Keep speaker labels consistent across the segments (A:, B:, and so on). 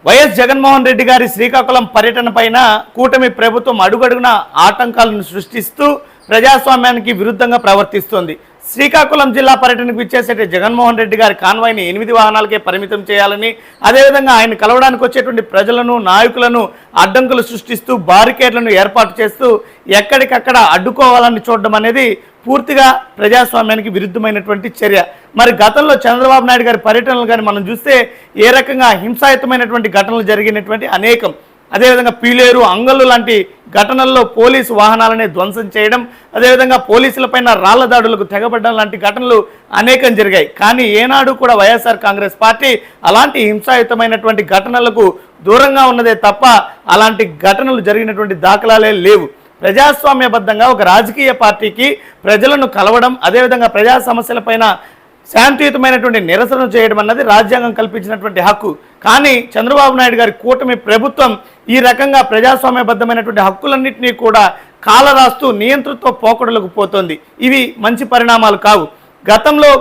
A: YS Jaganmohan Reddy గారి శ్రీకాకుళం పర్యటన పైన కూటమి ప్రభుత్వం అడుగడుగున ఆటంకాలను సృష్టిస్తూ ప్రజాస్వామ్యానికి విరుద్ధంగా ప్రవర్తిస్తోంది. శ్రీకాకుళం జిల్లా పర్యటనకు ఇచ్చేసే జగన్మోహన్ రెడ్డి గారి కాన్వాయ్ని 8 వాహనాలకే పరిమితం చేయాలని, అదేవిధంగా ఆయన కలవడానికి వచ్చేటువంటి ప్రజలను, నాయకులను అడ్డంకులు సృష్టిస్తూ బారికేడ్లను ఏర్పాటు చేస్తూ ఎక్కడికక్కడ అడ్డుకోవాలని చూడడం అనేది పూర్తిగా ప్రజాస్వామ్యానికి విరుద్ధమైనటువంటి చర్య. మరి గతంలో చంద్రబాబు నాయుడు గారి పర్యటనలు కానీ మనం చూస్తే ఏ రకంగా హింసాయుతమైనటువంటి ఘటనలు జరిగినటువంటి అనేకం, అదేవిధంగా పీలేరు, అంగళ్ళు లాంటి ఘటనల్లో పోలీసు వాహనాలనే ధ్వంసం చేయడం, అదేవిధంగా పోలీసులపైన రాళ్ల దాడులకు తెగబడడం లాంటి ఘటనలు అనేకం జరిగాయి. కానీ ఏనాడు కూడా వైఎస్ఆర్ కాంగ్రెస్ పార్టీ అలాంటి హింసాయుతమైనటువంటి ఘటనలకు దూరంగా ఉన్నదే తప్ప అలాంటి ఘటనలు జరిగినటువంటి దాఖలాలే లేవు. ప్రజాస్వామ్యబద్ధంగా ఒక రాజకీయ పార్టీకి ప్రజలను కలవడం, అదేవిధంగా ప్రజా సమస్యలపైన శాంతియుతమైనటువంటి నిరసన చేయడం అన్నది రాజ్యాంగం కల్పించినటువంటి హక్కు. కానీ చంద్రబాబు నాయుడు గారి కూటమి ప్రభుత్వం ఈ రకంగా ప్రజాస్వామ్యబద్ధమైనటువంటి హక్కులన్నింటినీ కూడా కాలరాస్తూ నియంతృత్వ పోకడలకు పోతోంది. ఇవి మంచి పరిణామాలు కావు. గతంలో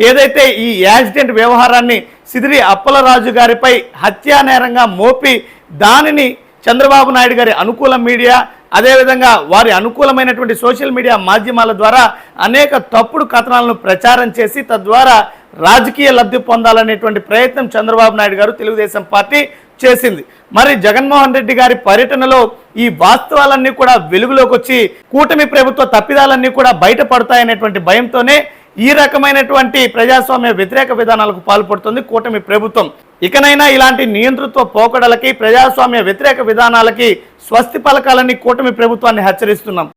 A: ఏదైతే ఈ యాక్సిడెంట్ వ్యవహారాన్ని సిదిరి అప్పలరాజు గారిపై హత్యా నేరంగా మోపి దానిని చంద్రబాబు నాయుడు గారి అనుకూల మీడియా, అదేవిధంగా వారి అనుకూలమైనటువంటి సోషల్ మీడియా మాధ్యమాల ద్వారా అనేక తప్పుడు కథనాలను ప్రచారం చేసి తద్వారా రాజకీయ లబ్ధి పొందాలనేటువంటి ప్రయత్నం చంద్రబాబు నాయుడు గారు, తెలుగుదేశం పార్టీ చేసింది. మరి జగన్మోహన్ రెడ్డి గారి పర్యటనలో ఈ వాస్తవాలన్నీ కూడా వెలుగులోకి వచ్చి కూటమి ప్రభుత్వ తప్పిదాలన్నీ కూడా బయటపడతాయనేటువంటి భయంతోనే ఈ రకమైనటువంటి ప్రజాస్వామ్య వ్యతిరేక విధానాలకు పాల్పడుతుంది కూటమి ప్రభుత్వం. ఇకనైనా ఇలాంటి నియంతృత్వ పోకడలకి, ప్రజాస్వామ్య వ్యతిరేక విధానాలకి స్వస్తి పలకాలని కూటమి ప్రభుత్వాన్ని హెచ్చరిస్తున్నాం.